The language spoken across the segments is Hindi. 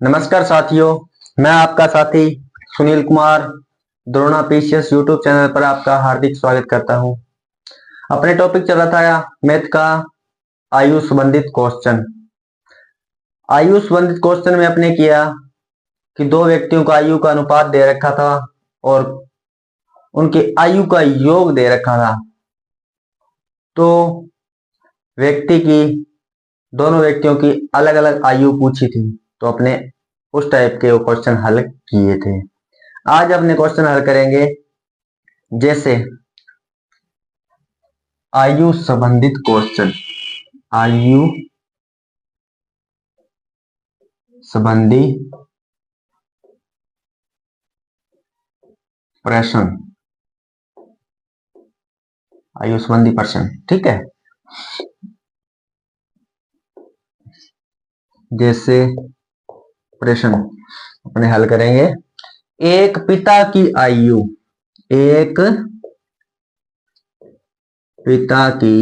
नमस्कार साथियों, मैं आपका साथी Sunil Kumar Drona PCS YouTube channel पर आपका हार्दिक स्वागत करता हूं। अपने टॉपिक चल रहा था मैथ का आयु संबंधित क्वेश्चन। आयु संबंधित क्वेश्चन में अपने किया कि दो व्यक्तियों का आयु का अनुपात दे रखा था और उनके आयु का योग दे रखा था। तो दोनों व्यक्तियों की अलग अलग आयु पूछी थी, तो अपने उस टाइप के वो क्वेश्चन हल किए थे। आज अपने क्वेश्चन हल करेंगे जैसे आयु संबंधित क्वेश्चन, आयु संबंधी प्रश्न, आयु संबंधी प्रश्न। ठीक है, जैसे प्रश्न अपने हल करेंगे। एक पिता की आयु, एक पिता की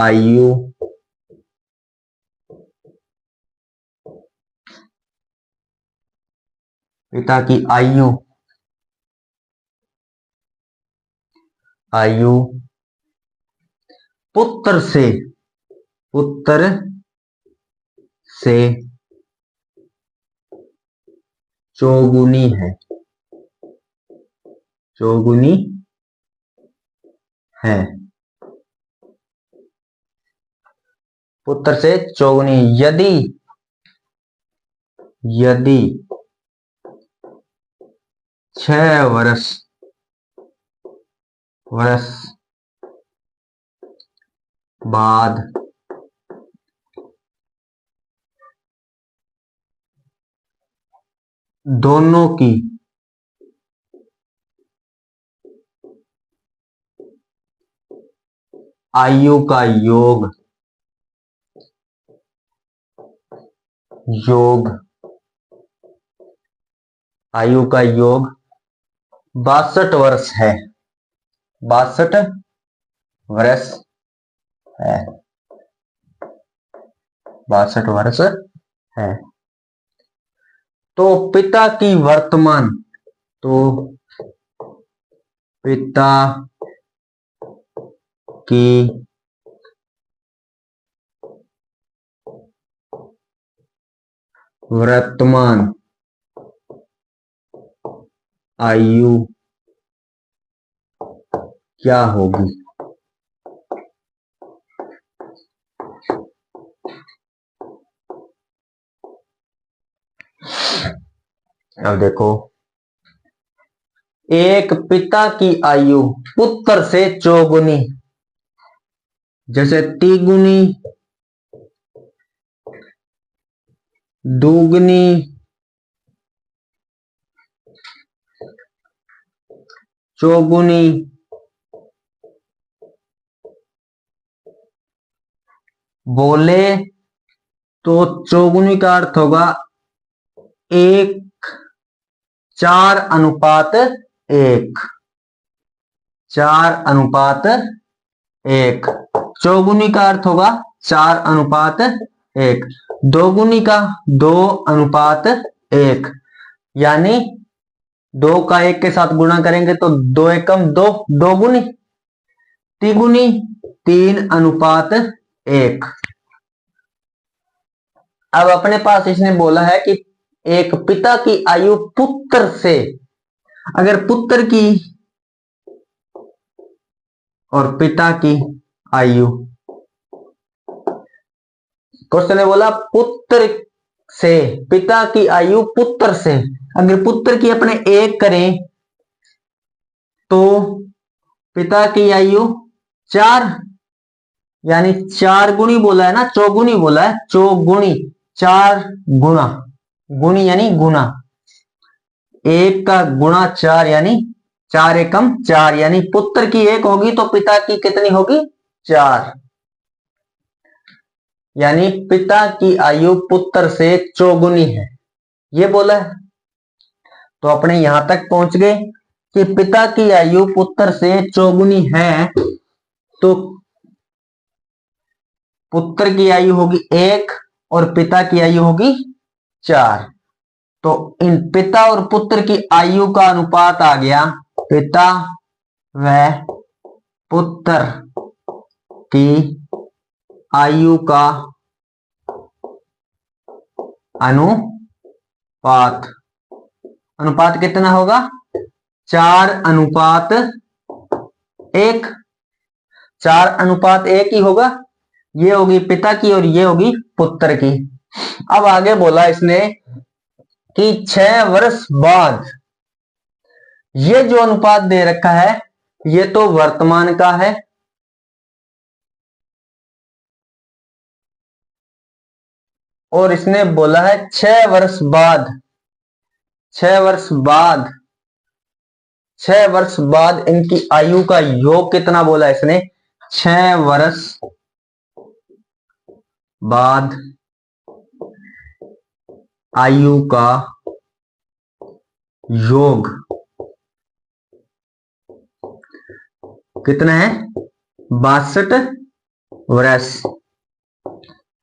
आयु पिता की आयु पुत्र से चौगुनी है, पुत्र से चौगुनी यदि 6 वर्ष बाद दोनों की आयु का योग 62 वर्ष है, 62 वर्ष है, 62 वर्ष है। तो पिता की वर्तमान आयु क्या होगी? अब देखो, एक पिता की आयु पुत्र से चौगुनी, जैसे तिगुनी, दुगनी, चौगुनी, बोले तो चौगुनी का अर्थ होगा 4:1, 4:1। चौगुनी का अर्थ होगा 4:1, दोगुनी का 2:1, यानी 2 का 1 के साथ गुणा करेंगे तो 2 एकम 2, दोगुनी। तिगुनी 3:1। अब अपने पास इसने बोला है कि एक पिता की आयु पुत्र से, अगर पुत्र की और पिता की आयु, क्वेश्चन ने बोला पुत्र से, पिता की आयु पुत्र से, अगर पुत्र की अपने 1 करें तो पिता की आयु 4, यानी 4 गुणी बोला है ना, चौगुनी बोला है, चौगुणी 4 गुणा, गुणी यानी गुना, 1 का गुणा 4 यानी 4 एकम 4, यानी पुत्र की 1 होगी तो पिता की कितनी होगी? 4, यानी पिता की आयु पुत्र से चौगुनी है, ये बोला है। तो अपने यहां तक पहुंच गए कि पिता की आयु पुत्र से चौगुनी है, तो पुत्र की आयु होगी 1 और पिता की आयु होगी 4। तो इन पिता और पुत्र की आयु का अनुपात आ गया, पिता व पुत्र की आयु का अनुपात। अनुपात कितना होगा? 4:1। 4:1 ही होगा। ये होगी पिता की और ये होगी पुत्र की। अब आगे बोला इसने कि 6 वर्ष बाद, ये जो अनुपात दे रखा है ये तो वर्तमान का है, और इसने बोला है 6 वर्ष बाद। 6 वर्ष बाद, 6 वर्ष बाद इनकी आयु का योग कितना बोला इसने? 6 वर्ष बाद आयु का योग कितना है? 62 वर्ष।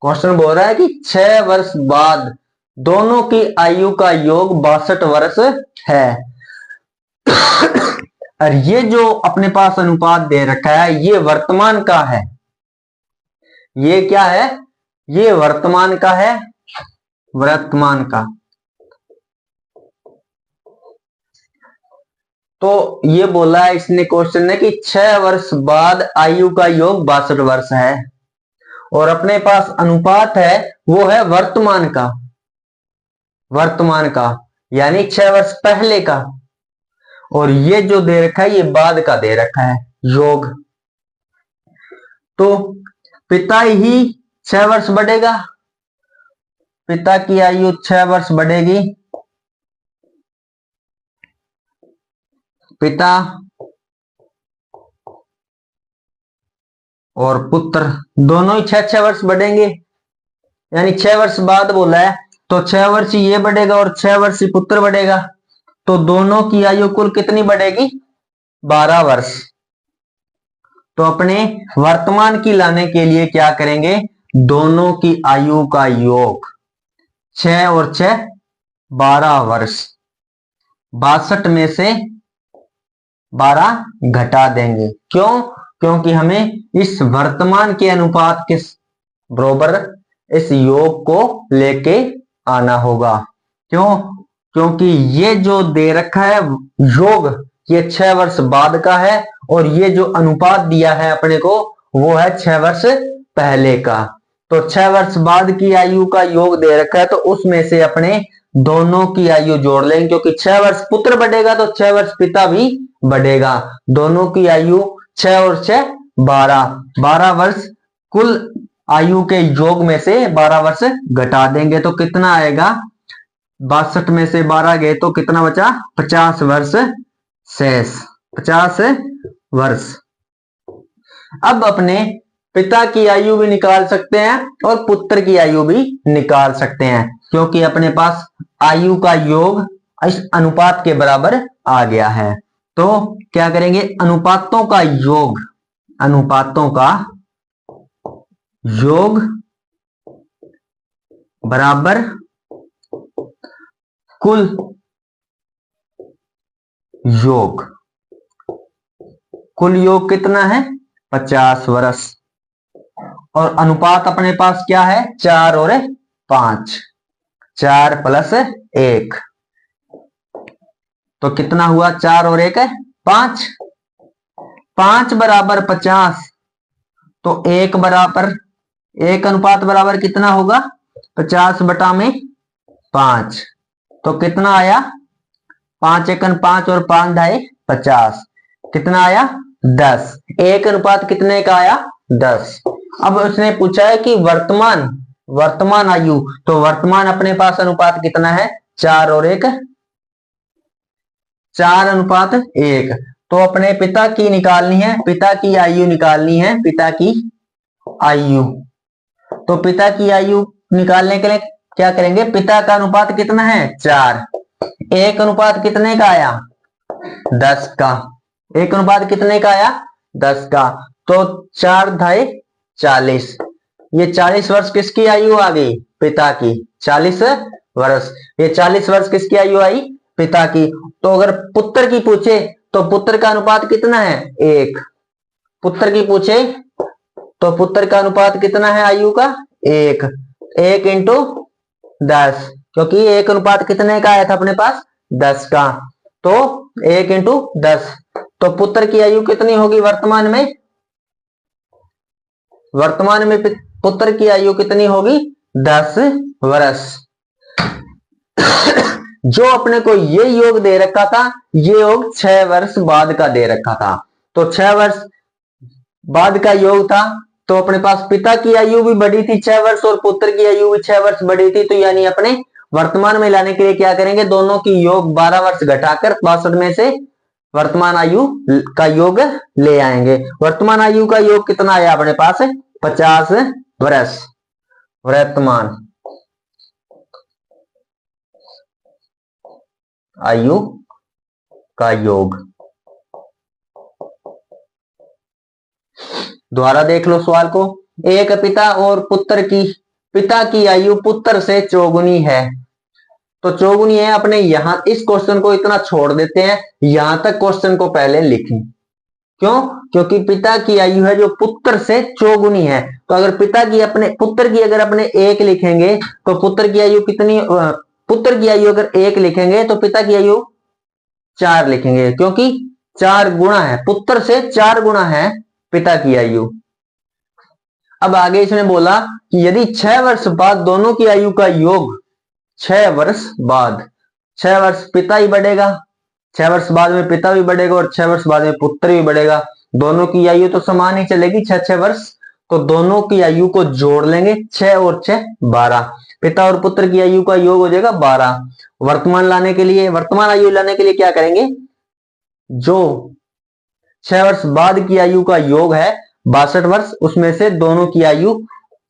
क्वेश्चन बोल रहा है कि 6 वर्ष बाद दोनों की आयु का योग 62 वर्ष है। और ये जो अपने पास अनुपात दे रखा है ये वर्तमान का है। ये क्या है? ये वर्तमान का है, वर्तमान का। तो ये बोला है इसने क्वेश्चन ने कि 6 वर्ष बाद आयु का योग 62 वर्ष है, और अपने पास अनुपात है वो है वर्तमान का, वर्तमान का यानी 6 वर्ष पहले का, और ये जो दे रखा है ये बाद का दे रखा है योग। तो पिता ही 6 वर्ष बढ़ेगा, पिता की आयु 6 वर्ष बढ़ेगी। पिता और पुत्र दोनों ही 6-6 वर्ष बढ़ेंगे, यानी 6 वर्ष बाद बोला है तो 6 वर्ष ये बढ़ेगा और 6 वर्ष पुत्र बढ़ेगा, तो दोनों की आयु कुल कितनी बढ़ेगी? 12 वर्ष। तो अपने वर्तमान की लाने के लिए क्या करेंगे? दोनों की आयु का योग 6 और 6 12 वर्ष, 62 में से 12 घटा देंगे। क्यों? क्योंकि हमें इस वर्तमान के अनुपात के बराबर इस योग को लेके आना होगा। क्यों? क्योंकि ये जो दे रखा है योग ये 6 वर्ष बाद का है, और ये जो अनुपात दिया है अपने को वो है 6 वर्ष पहले का। तो 6 वर्ष बाद की आयु का योग दे रखा है, तो उसमें से अपने दोनों की आयु जोड़ लेंगे, क्योंकि 6 वर्ष पुत्र बढ़ेगा तो 6 वर्ष पिता भी बढ़ेगा। दोनों की आयु 6 और 6 12 वर्ष, कुल आयु के योग में से 12 वर्ष घटा देंगे तो कितना आएगा? 62 में से 12 गए तो कितना बचा? 50 वर्ष शेष, 50 वर्ष। अब अपने पिता की आयु भी निकाल सकते हैं और पुत्र की आयु भी निकाल सकते हैं, क्योंकि अपने पास आयु का योग इस अनुपात के बराबर आ गया है। तो क्या करेंगे? अनुपातों का योग, अनुपातों का योग बराबर कुल योग। कुल योग कितना है? 50 वर्ष। और अनुपात अपने पास क्या है? 4 और 5, 4 + 1, तो कितना हुआ? 4 और 1 5, 5 बराबर 50, तो 1 बराबर 1 अनुपात बराबर कितना होगा? 50/5, तो कितना आया? 5 एकन 5 और 5 ढाई 50, कितना आया? 10। 1 अनुपात कितने का आया? 10। अब उसने पूछा है कि वर्तमान आयु, तो वर्तमान अपने पास अनुपात कितना है? 4 और 1, 4:1। तो अपने पिता की निकालनी है, पिता की आयु निकालनी है, पिता की आयु। तो पिता की आयु निकालने के लिए क्या करेंगे? पिता का अनुपात कितना है? 4। 1 अनुपात कितने का आया? 10 का। 1 अनुपात कितने का आया? 10 का। तो 4 ढाई 40, ये 40 वर्ष किसकी आयु आ गई? पिता की 40 वर्ष। ये 40 वर्ष किसकी आयु आई? पिता की। तो अगर पुत्र की पूछे तो पुत्र का अनुपात कितना है? 1। पुत्र की पूछे तो पुत्र का अनुपात कितना है आयु का? 1। 1 इंटू 10, क्योंकि 1 अनुपात कितने का आया था अपने पास? 10 का। तो 1 इंटू 10, तो पुत्र की आयु कितनी होगी वर्तमान में? वर्तमान में पुत्र की आयु कितनी होगी? 10 वर्ष। जो अपने को ये योग दे रखा था, ये योग 6 वर्ष बाद का दे रखा था। तो 6 वर्ष बाद का योग था, तो अपने पास पिता की आयु भी बढ़ी थी 6 वर्ष और पुत्र की आयु भी 6 वर्ष बढ़ी थी। तो यानी अपने वर्तमान में लाने के लिए क्या करेंगे? दोनों की योग 12 वर्ष घटाकर 62 में से वर्तमान आयु का योग ले आएंगे। वर्तमान आयु का योग कितना आया अपने पास? 50 वर्ष। वर्तमान आयु का योग। दोबारा देख लो सवाल को। एक पिता और पुत्र की, पिता की आयु पुत्र से चौगुनी है। तो चौगुनी है, अपने यहां इस क्वेश्चन को इतना छोड़ देते हैं, यहां तक क्वेश्चन को पहले लिखें। क्यों? क्योंकि पिता की आयु है जो पुत्र से चौगुनी है। तो अगर पिता की अपने पुत्र की अगर अपने 1 लिखेंगे तो पुत्र की आयु कितनी? पुत्र की आयु अगर 1 लिखेंगे तो पिता की आयु 4 लिखेंगे, क्योंकि 4 गुणा है, पुत्र से 4 गुणा है पिता की आयु। अब आगे इसने बोला कि यदि 6 वर्ष बाद दोनों की आयु का योग, 6 वर्ष बाद, 6 वर्ष पिता ही बढ़ेगा, 6 वर्ष बाद में पिता भी बढ़ेगा और 6 वर्ष बाद में पुत्र भी बढ़ेगा। दोनों की आयु तो समान ही चलेगी 6-6 वर्ष। तो दोनों की आयु को जोड़ लेंगे, 6 और 6 12। पिता और पुत्र की आयु का योग हो जाएगा 12। वर्तमान लाने के लिए, वर्तमान आयु लाने के लिए क्या करेंगे? जो 6 वर्ष बाद की आयु का योग है 62 वर्ष, उसमें से दोनों की आयु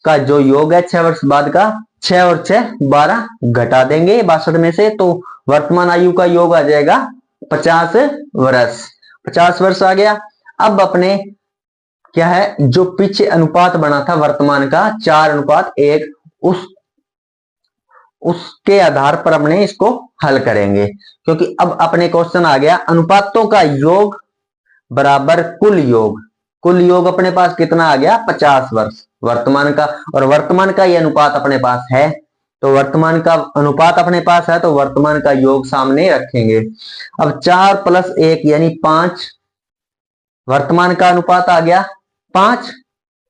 का जो योग है 6 वर्ष बाद का, 6 और 6 12 घटा देंगे 62 में से, तो वर्तमान आयु का योग आ जाएगा 50 वर्ष। 50 वर्ष आ गया। अब अपने क्या है, जो पीछे अनुपात बना था वर्तमान का 4:1, उसके आधार पर अपने इसको हल करेंगे, क्योंकि अब अपने क्वेश्चन आ गया अनुपातों का योग बराबर कुल योग। कुल योग अपने पास कितना आ गया? 50 वर्ष वर्तमान का, और वर्तमान का ये अनुपात अपने पास है, तो वर्तमान का अनुपात अपने पास है तो वर्तमान का योग सामने रखेंगे। अब 4 + 1 यानी 5, वर्तमान का अनुपात आ गया 5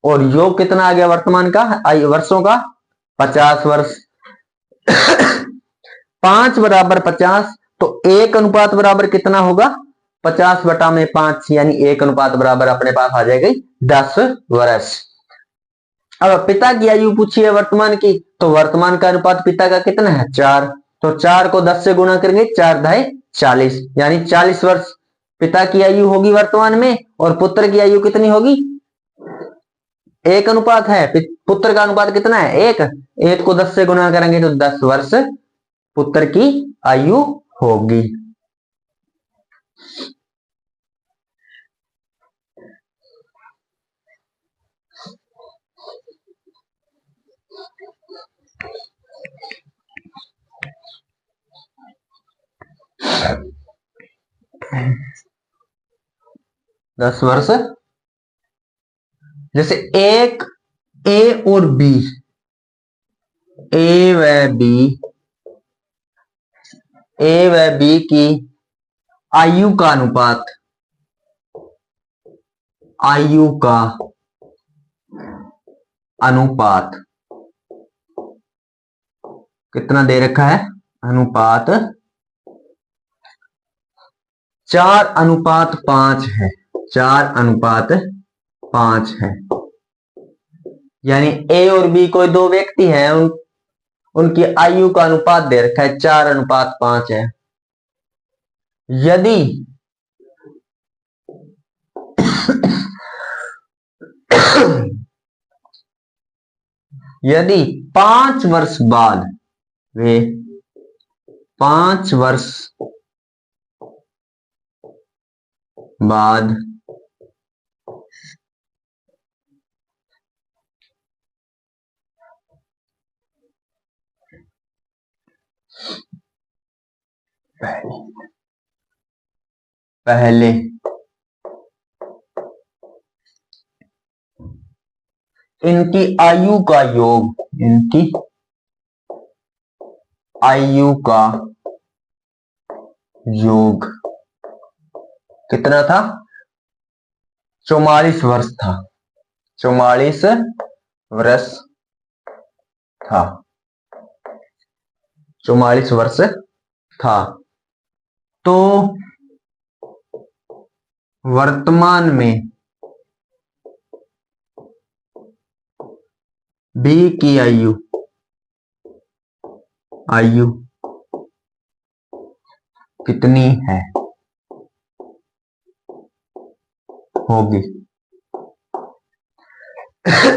और योग कितना आ गया वर्तमान का? वर्षों का 50 वर्ष। 5 बराबर 50, तो 1 अनुपात बराबर कितना होगा? 50/5, यानी 1 अनुपात बराबर अपने पास आ जाएगी 10 वर्ष। अब पिता की आयु पूछी है वर्तमान की, तो वर्तमान का अनुपात पिता का कितना है? 4। तो 4 को 10 से गुणा करेंगे, 4×2 40, यानी 40 वर्ष पिता की आयु होगी वर्तमान में, और पुत्र की आयु कितनी होगी? 1 अनुपात है, पुत्र का अनुपात कितना है? 1। 1 को 10 से गुणा करेंगे तो 10 वर्ष पुत्र की आयु होगी। दस वर्ष। जैसे एक ए और बी, ए व बी की आयु का अनुपात, आयु का अनुपात कितना दे रखा है? अनुपात 4:5 है, 4:5 है। यानी ए और बी कोई दो व्यक्ति हैं, उनकी आयु का अनुपात दे रखा है 4:5 है। यदि यदि 5 वर्ष बाद, वे 5 वर्ष बाद पहले इनकी आयु का योग, इनकी आयु का योग कितना था? 44 वर्ष था। 44 वर्ष था। 44 वर्ष था। तो वर्तमान में बी की आयु कितनी है होगी?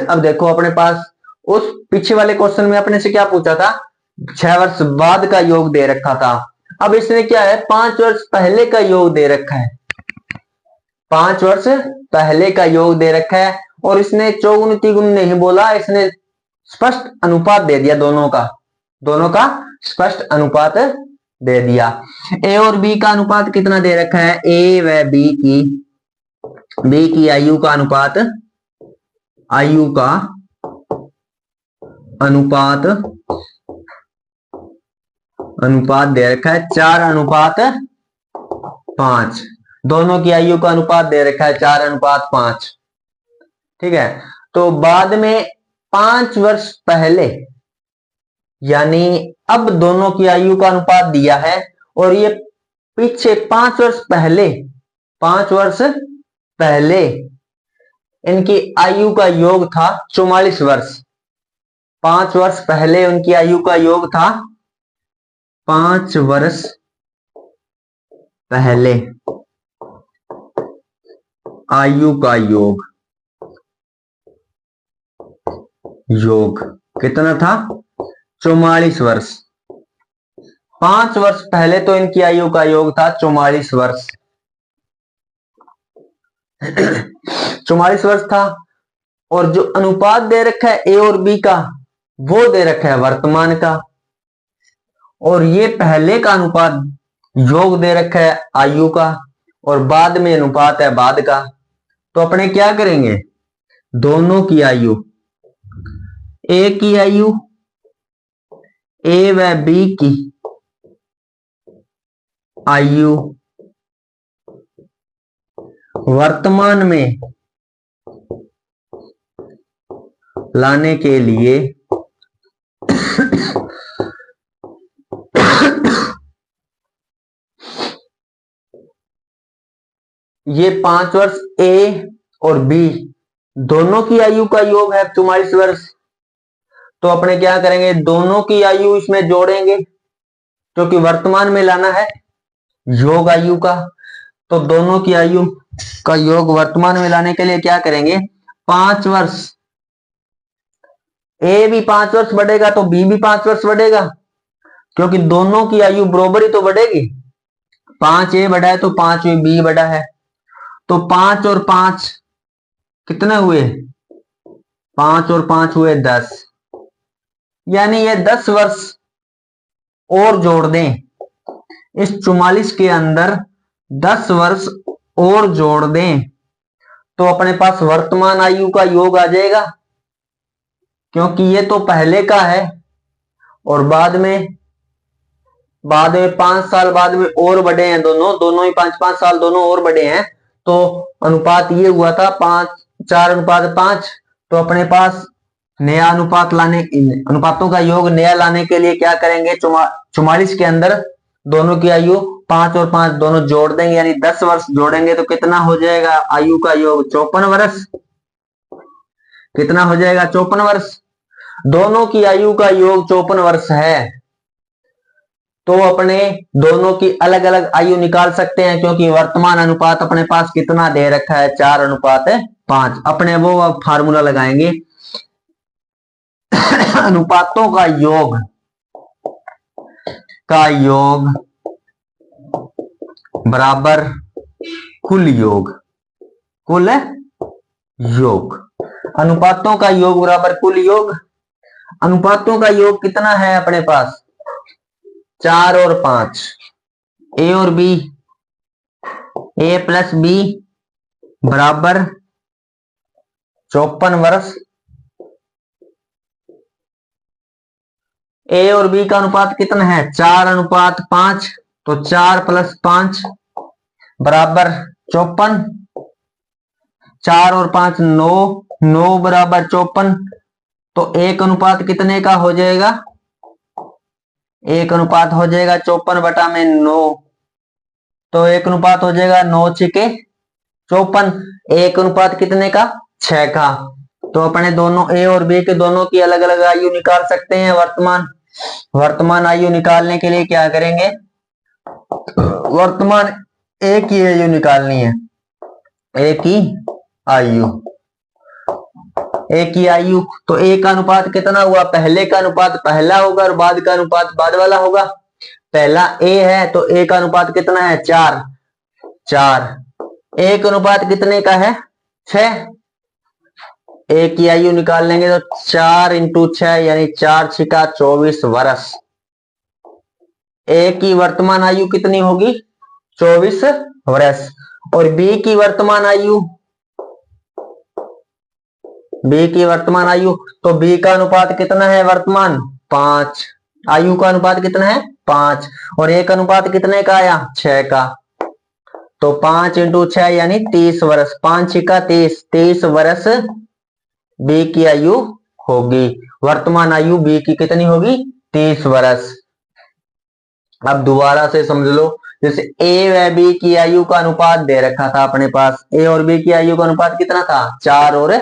अब देखो अपने पास उस पीछे वाले क्वेश्चन में अपने से क्या पूछा था? 6 वर्ष बाद का योग दे रखा था। अब इसने क्या है, 5 वर्ष पहले का योग दे रखा है। 5 वर्ष पहले का योग दे रखा है और इसने चौगुन तिगुन नहीं बोला, इसने स्पष्ट अनुपात दे दिया। दोनों का स्पष्ट अनुपात दे दिया। ए और बी का अनुपात कितना दे रखा है? ए व बी की आयु का अनुपात दे रखा है 4:5। दोनों की आयु का अनुपात दे रखा है 4:5। ठीक है। तो बाद में 5 वर्ष पहले, यानी अब दोनों की आयु का अनुपात दिया है और ये पीछे 5 वर्ष पहले इनकी आयु का योग था 44 वर्ष। 5 वर्ष पहले उनकी आयु का योग था 5 वर्ष पहले आयु का योग कितना था? 44 वर्ष। 5 वर्ष पहले तो इनकी आयु का योग था 44 वर्ष। 44 वर्ष था और जो अनुपात दे रखा है ए और बी का, वो दे रखा है वर्तमान का, और ये पहले का अनुपात योग दे रखा है आयु का, और बाद में अनुपात है बाद का। तो अपने क्या करेंगे? दोनों की आयु, ए की आयु, ए व बी की आयु वर्तमान में लाने के लिए ये 5 वर्ष ए और बी दोनों की आयु का योग है 44 वर्ष। तो अपने क्या करेंगे? दोनों की आयु इसमें जोड़ेंगे, क्योंकि वर्तमान में लाना है योग आयु का। तो दोनों की आयु का योग वर्तमान में लाने के लिए क्या करेंगे? 5 वर्ष, ए भी 5 वर्ष बढ़ेगा तो बी भी 5 वर्ष बढ़ेगा, क्योंकि दोनों की आयु बराबर ही तो बढ़ेगी। 5 ए बढ़ा है तो 5 बी बढ़ा है। तो 5 और 5 कितने हुए? 5 और 5 हुए 10, यानी ये 10 वर्ष और जोड़ दें इस 44 के अंदर, 10 वर्ष और जोड़ दें तो अपने पास वर्तमान आयु का योग आ जाएगा, क्योंकि ये तो पहले का है और बाद में 5 साल बाद में और बढ़े हैं। दोनों ही 5-5 साल दोनों और बढ़े हैं। तो अनुपात ये हुआ था 4:5। तो अपने पास नया अनुपातों का योग नया लाने के लिए क्या करेंगे? 44 के अंदर दोनों की आयु 5 और 5 दोनों जोड़ देंगे, यानी 10 वर्ष जोड़ेंगे तो कितना हो जाएगा आयु का योग? 54 वर्ष। कितना हो जाएगा? 54 वर्ष। दोनों की आयु का योग 54 वर्ष है। तो अपने दोनों की अलग अलग आयु निकाल सकते हैं, क्योंकि वर्तमान अनुपात अपने पास कितना दे रखा है? 4:5। अपने वो फार्मूला लगाएंगे अनुपातों का योग बराबर कुल योग। अनुपातों का योग बराबर कुल योग। अनुपातों का योग कितना है अपने पास? 4 और 5। ए और बी, ए प्लस बी बराबर 54 वर्ष। ए और बी का अनुपात कितना है 4:5, तो 4 + 5 बराबर 54। 4 और 5 9, 9 बराबर 54। तो 1 अनुपात कितने का हो जाएगा, 1 अनुपात हो जाएगा 54/9। तो 1 अनुपात हो जाएगा 9 × 54। 1 अनुपात कितने का 6 का। तो अपने दोनों ए और बी के दोनों की अलग अलग आयु निकाल सकते हैं। वर्तमान आयु निकालने के लिए क्या करेंगे, वर्तमान ए की आयु निकालनी है। ए की आयु, ए की आयु, तो ए का अनुपात कितना हुआ, पहले का अनुपात पहला होगा और बाद का अनुपात बाद वाला होगा। पहला ए है तो ए का अनुपात कितना है 4। 4 ए का अनुपात कितने का है 6। ए की आयु निकाल लेंगे तो 4 × 6 यानी 4 × 6 = 24 वर्ष। ए की वर्तमान आयु कितनी होगी 24 वर्ष। और बी की वर्तमान आयु, बी की वर्तमान आयु, तो बी का अनुपात कितना है वर्तमान 5। आयु का अनुपात कितना है 5 और एक अनुपात कितने का आया 6 का। तो 5 × 6 यानी 30 वर्ष। 5 × 6 = 30, 30 वर्ष बी की आयु होगी। वर्तमान आयु बी की कितनी होगी 30 वर्ष। अब दोबारा से समझ लो, जैसे ए व बी की आयु का अनुपात दे रखा था अपने पास। ए और बी की आयु का अनुपात कितना था 4 और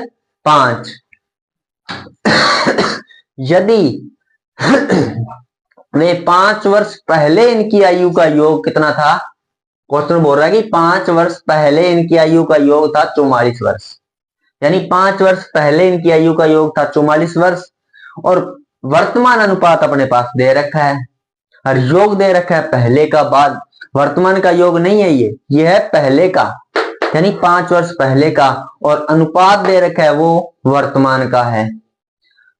5। यदि वे 5 वर्ष पहले इनकी आयु का योग कितना था, क्वेश्चन बोल रहा है कि 5 वर्ष पहले इनकी आयु का योग था 44 वर्ष। यानी 5 वर्ष पहले इनकी आयु का योग था 44 वर्ष और वर्तमान अनुपात अपने पास दे रखा है और योग दे रखा है पहले का बाद। वर्तमान का योग नहीं है, ये है पहले का, यानी 5 वर्ष पहले का, और अनुपात दे रखा है वो वर्तमान का है।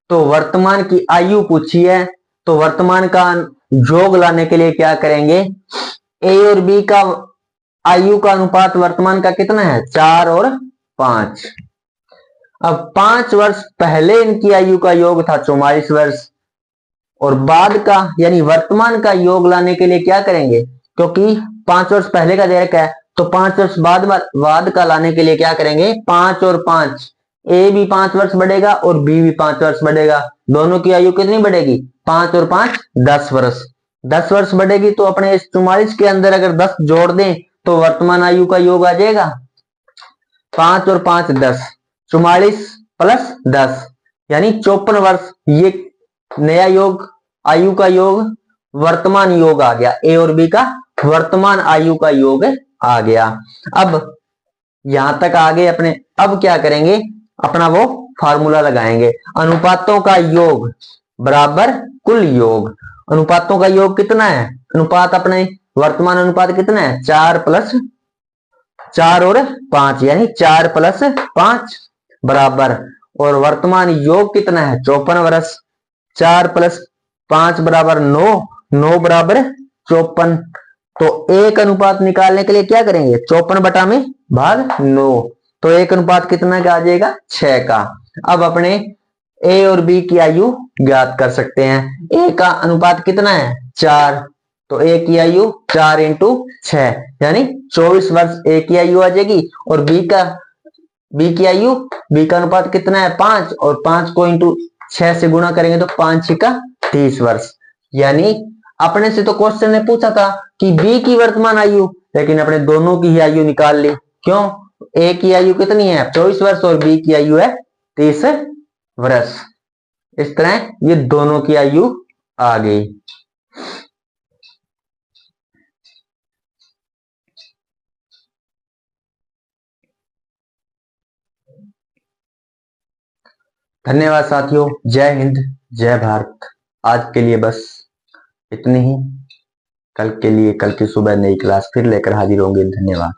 तो वर्तमान की आयु पूछी है, तो वर्तमान का योग लाने के लिए क्या करेंगे, ए और बी का आयु का अनुपात वर्तमान का कितना है 4 और 5। अब 5 वर्ष पहले इनकी आयु का योग था 44 वर्ष और बाद का यानी वर्तमान का योग लाने के लिए क्या करेंगे, क्योंकि 5 वर्ष पहले का दे रखा है तो 5 वर्ष बाद का लाने के लिए क्या करेंगे 5 और 5, ए भी 5 वर्ष बढ़ेगा और बी भी 5 वर्ष बढ़ेगा। दोनों की आयु कितनी बढ़ेगी 5 और 5 10 वर्ष। 10 वर्ष बढ़ेगी तो अपने इस 44 के अंदर अगर 10 जोड़ दें तो वर्तमान आयु का योग आ जाएगा 5 और 5 10, 44 + 10 यानी 54 वर्ष। ये नया योग आयु का योग वर्तमान योग आ गया, ए और बी का वर्तमान आयु का योग आ गया। अब यहां तक आ गए अपने। अब क्या करेंगे, अपना वो फार्मूला लगाएंगे, अनुपातों का योग बराबर कुल योग। अनुपातों का योग कितना है, अनुपात अपने वर्तमान अनुपात कितना है 4 + 4 और 5 यानी 4 + 5 बराबर, और वर्तमान योग कितना है 54 वर्ष। 4 + 5 बराबर 9, 9 बराबर 54। तो एक अनुपात निकालने के लिए क्या करेंगे 54/9, तो एक अनुपात कितना का आ जाएगा 6 का। अब अपने ए और बी की आयु ज्ञात कर सकते हैं। ए का अनुपात कितना है 4, तो ए की आयु 4 × 6 यानी 24 वर्ष ए की आयु आ जाएगी। और बी की आयु, बी का अनुपात कितना है 5 और 5 को × 6 से गुणा करेंगे तो 5 × 6 = 30 वर्ष। यानी अपने से तो क्वेश्चन ने पूछा था कि बी की वर्तमान आयु, लेकिन अपने दोनों की ही आयु निकाल ली। क्यों, ए की आयु कितनी है 24 वर्ष और बी की आयु है 30 वर्ष। इस तरह ये दोनों की आयु आ गई। धन्यवाद साथियों, जय हिंद, जय भारत। आज के लिए बस इतनी ही। कल के लिए, कल की सुबह नई क्लास फिर लेकर हाजिर होंगे। धन्यवाद।